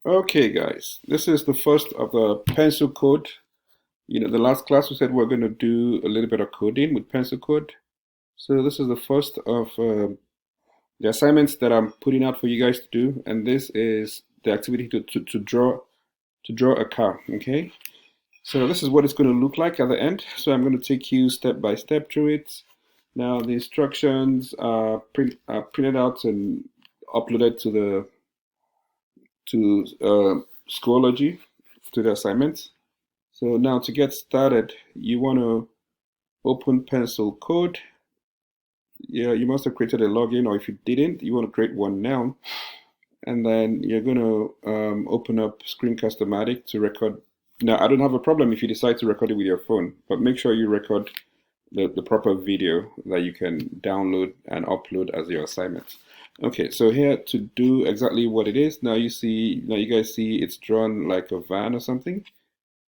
Okay, guys, this is the first of the pencil code. The last class we said we're going to do a little bit of coding with pencil code. So this is the first of the assignments that I'm putting out for you guys to do, and this is the activity to draw a car. Okay, so this is what it's going to look like at the end. So I'm going to take you step by step through it. Now the instructions are printed out and uploaded to Schoology to the assignment. So now to get started, you want to open Pencil Code. Yeah, you must have created a login, or if you didn't, you want to create one now. And then you're going to open up Screencast-O-Matic to record. Now, I don't have a problem if you decide to record it with your phone, but make sure you record the proper video that you can download and upload as your assignment. Okay, so here to do exactly what it is, now you guys see it's drawn like a van or something.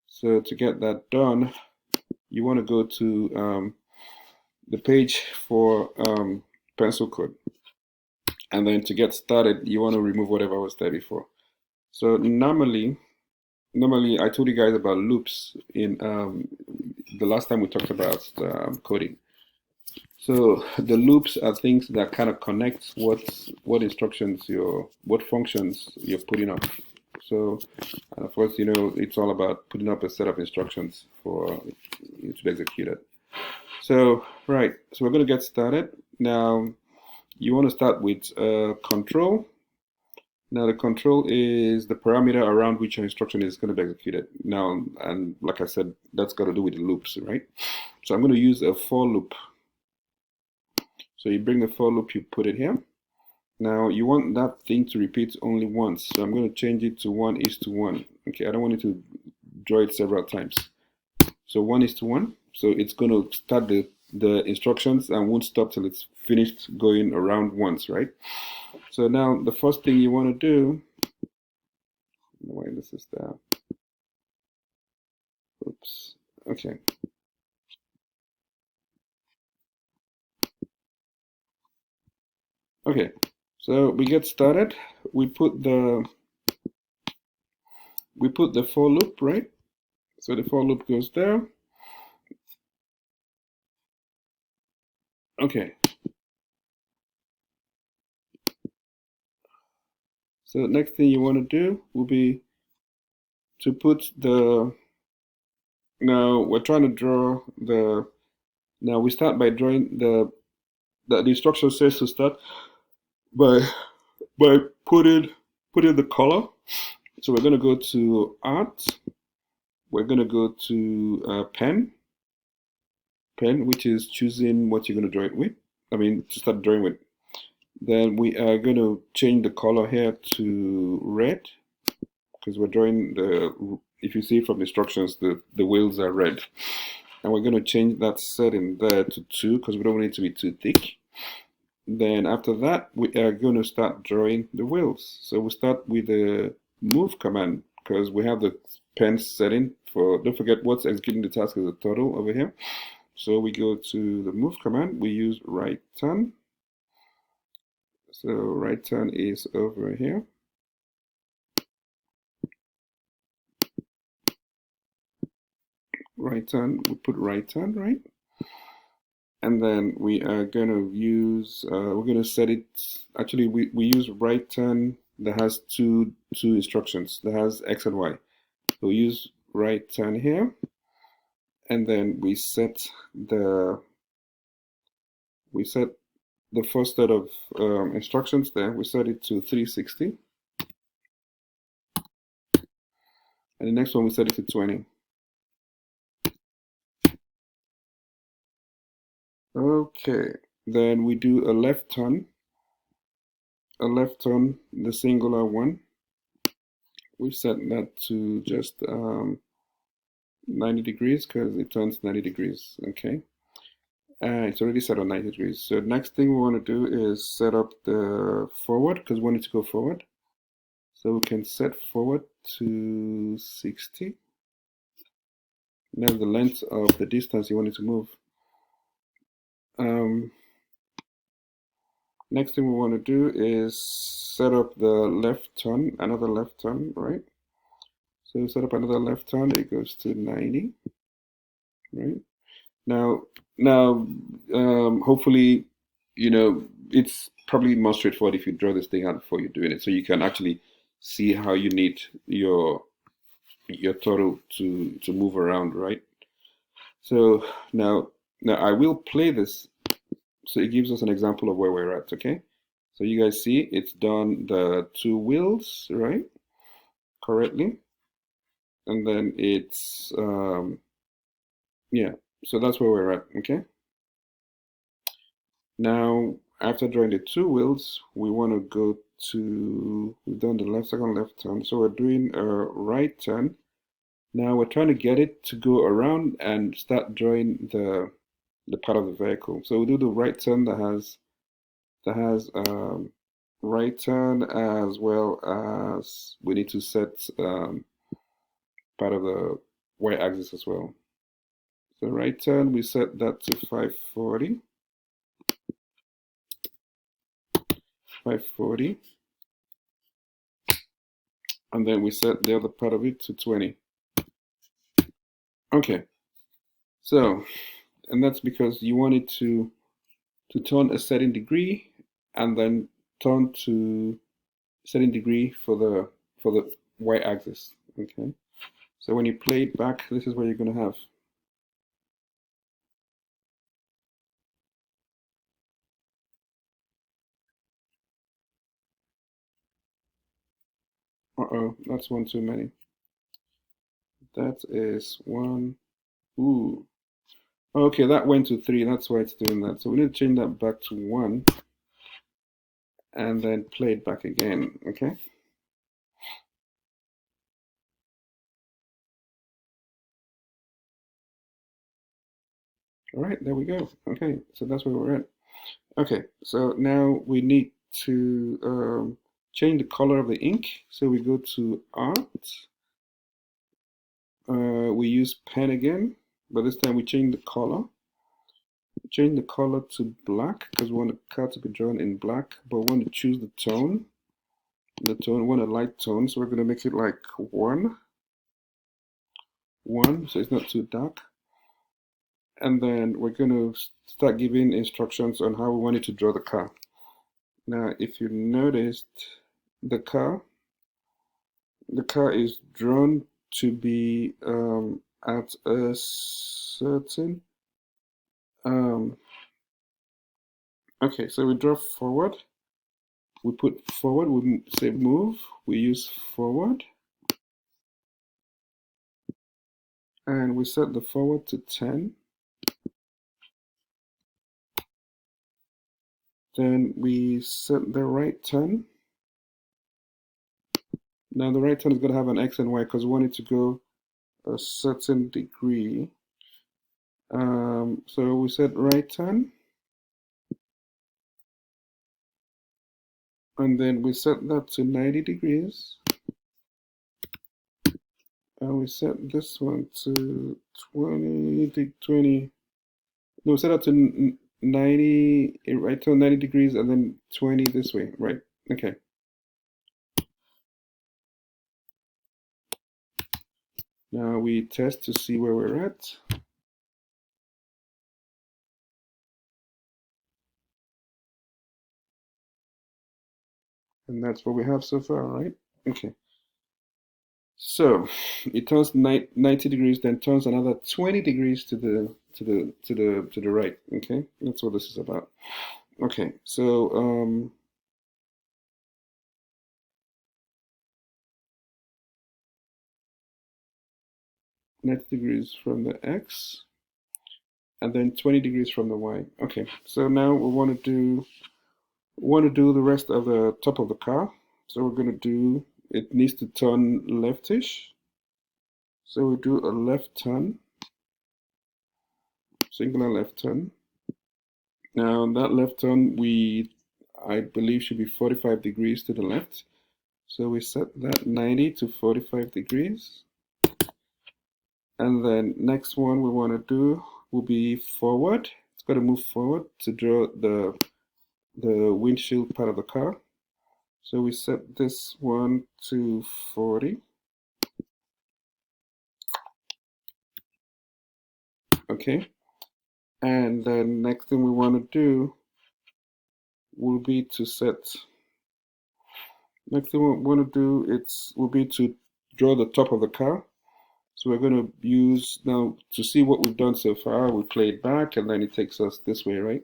So to get that done, you want to go to the page for pencil code. And then to get started, you want to remove whatever was there before. So normally I told you guys about loops in the last time we talked about coding. So the loops are things that kind of connect what functions you're putting up. So, and of course, it's all about putting up a set of instructions for it to be executed. So, right, so we're going to get started. Now, you want to start with control. Now, the control is the parameter around which your instruction is going to be executed. Now, and like I said, that's got to do with the loops, right? So I'm going to use a for loop. So you bring the for loop, you put it here. Now you want that thing to repeat only once. So I'm going to change it to 1:1. Okay, I don't want it to draw it several times. So 1:1. So it's going to start the instructions and won't stop till it's finished going around once, right? So now the first thing you want to do, why this is there. Oops. Okay. Okay. So we get started. We put the for loop, right? So the for loop goes there. Okay. So the next thing you want to do will be to put now we're trying to draw now we start by drawing the instruction says to start by putting the color. So we're going to go to art. We're going to go to pen, which is choosing what you're going to draw it with. I mean, to start drawing with. Then we are going to change the color here to red because we're drawing if you see from instructions, the wheels are red. And we're going to change that setting there to 2 because we don't want it to be too thick. Then after that, we are going to start drawing the wheels. So we start with the move command because we have the pen setting for, don't forget what's executing the task is a turtle over here. So we go to the move command, we use right turn. So right turn is over here. Right turn, we put right turn, right? And then we are going to use, we're going to set it, actually we use right turn that has two instructions, that has X and Y. So we use right turn here, and then we set the first set of instructions there, we set it to 360. And the next one we set it to 20. Okay, then we do a left turn, the singular one. We set that to just 90 degrees because it turns 90 degrees. Okay, it's already set on 90 degrees. So next thing we want to do is set up the forward because we want it to go forward. So we can set forward to 60. And that's the length of the distance you want it to move. Next thing we want to do is set up the left turn, another left turn, right? So set up another left turn, it goes to 90, right? Now, hopefully, it's probably more straightforward if you draw this thing out before you're doing it, so you can actually see how you need your turtle to move around, right? So now I will play this, so it gives us an example of where we're at, okay? So you guys see it's done the two wheels, right? Correctly. And then it's, yeah, so that's where we're at, okay? Now, after drawing the two wheels, we want to go to, we've done the second left turn. So we're doing a right turn. Now we're trying to get it to go around and start drawing the part of the vehicle. So we'll do the right turn that has right turn, as well as we need to set part of the y-axis as well. So right turn, we set that to 540. 540. And then we set the other part of it to 20. Okay, so, and that's because you want it to turn a certain degree and then turn to a certain degree for the y-axis. Okay, so when you play it back, this is what you're going to have. Uh-oh, that's one too many. That is one. Ooh. Okay, that went to 3. That's why it's doing that. So we need to change that back to 1 and then play it back again. Okay. All right, there we go. Okay, so that's where we're at. Okay, so now we need to change the color of the ink. So we go to art. We use pen again, but this time we change the color. Change the color to black because we want the card to be drawn in black, but we want to choose the tone. The tone, we want a light tone, so we're going to make it like 1, so it's not too dark. And then we're going to start giving instructions on how we want it to draw the car. Now, if you noticed, the car is drawn to be at a certain okay, so we draw forward, we put forward, we say move, we use forward, and we set the forward to 10. Then we set the right turn. Now the right turn is going to have an X and Y because we want it to go a certain degree. So we set right turn. And then we set that to 90 degrees. And we set this one to 20. No, we set that to 90, right to 90 degrees and then 20 this way, right? Okay. Now we test to see where we're at. And that's what we have so far, right? Okay. So it turns 90 degrees, then turns another 20 degrees to the right. Okay, that's what this is about. Okay, so 90 degrees from the X, and then 20 degrees from the Y. Okay, so now we want to do the rest of the top of the car. So we're going to do, it needs to turn leftish. So we do a left turn, singular left turn. Now that left turn, I believe should be 45 degrees to the left. So we set that 90 to 45 degrees. And then next one we want to do will be forward. It's got to move forward to draw the the windshield part of the car. So we set this one to 40. Okay. And then next thing we want to do will be to next thing we want to do will be to draw the top of the car. So we're going to use now to see what we've done so far. We play it back and then it takes us this way, right?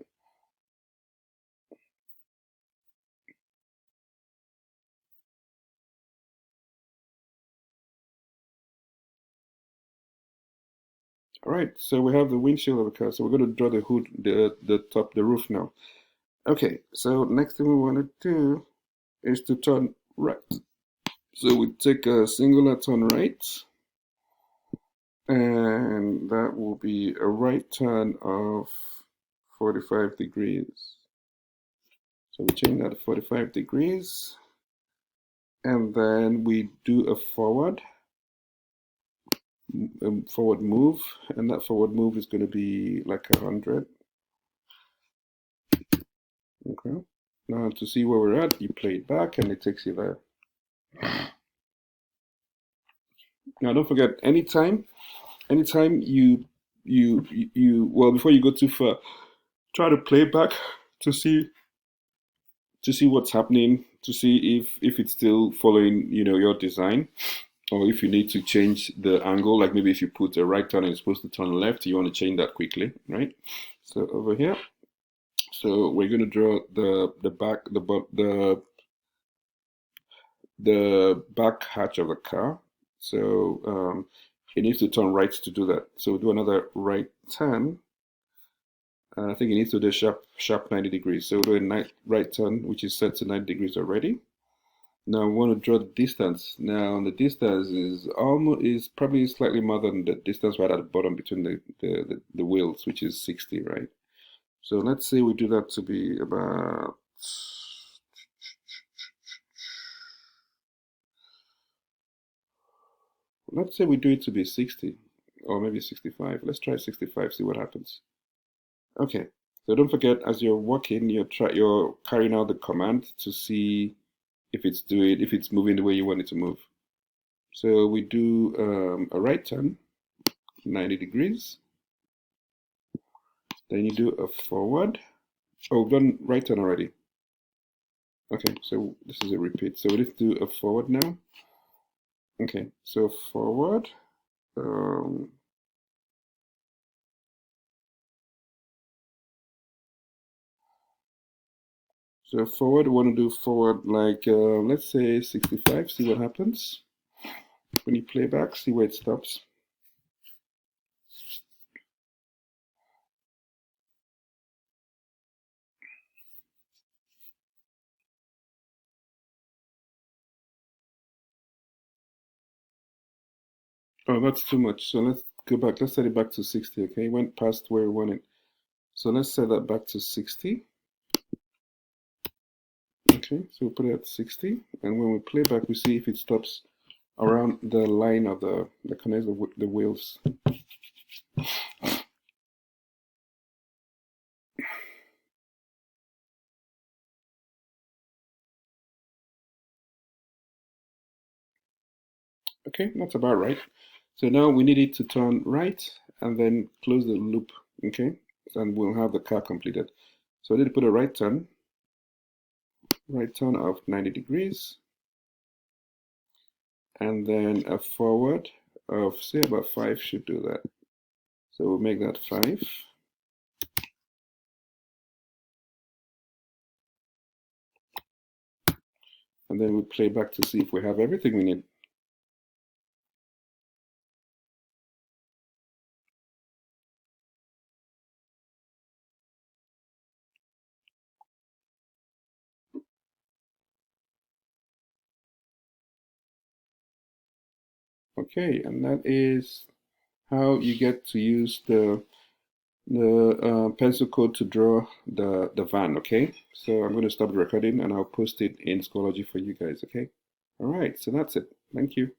All right, so we have the windshield of the car. So we're going to draw the hood, the top, the roof now. Okay, so next thing we want to do is to turn right. So we take a singular turn right, and that will be a right turn of 45 degrees. So we change that to 45 degrees, and then we do a forward move, and that forward move is going to be like 100. Okay. Now to see where we're at, you play it back, and it takes you there. Now don't forget, anytime you well, before you go too far, try to play back to see what's happening, to see if it's still following your design, or if you need to change the angle. Like maybe if you put a right turn and it's supposed to turn left, you want to change that quickly, right? So over here, so we're going to draw the back the back hatch of the car. So it needs to turn right to do that. So we'll do another right turn. I think it needs to do sharp 90 degrees. So we'll do a right turn, which is set to 90 degrees already. Now we want to draw the distance. Now the distance is probably slightly more than the distance right at the bottom between the wheels, which is 60, right? So let's say we do that to be about, let's say we do it to be 60 or maybe 65. Let's try 65, see what happens. Okay, so don't forget, as you're working, you're carrying out the command to see if it's moving the way you want it to move. So we do a right turn, 90 degrees. Then you do a forward. Oh, we've done right turn already. Okay, so this is a repeat. So we need to do a forward now. Okay, so forward. So forward, we want to do forward like, let's say 65, see what happens. When you play back, see where it stops. Oh, that's too much. So let's go back. Let's set it back to 60, okay? It went past where we want it. So let's set that back to 60. Okay, so we put it at 60. And when we play back, we see if it stops around the line of the connects the wheels. Okay, that's about right. So now we need it to turn right and then close the loop, okay? And we'll have the car completed. So I need to put a right turn of 90 degrees, and then a forward of, say, about 5 should do that. So we'll make that 5. And then we'll play back to see if we have everything we need. Okay, and that is how you get to use the pencil code to draw the van. Okay, so I'm going to stop the recording and I'll post it in Schoology for you guys. Okay, all right, so that's it. Thank you.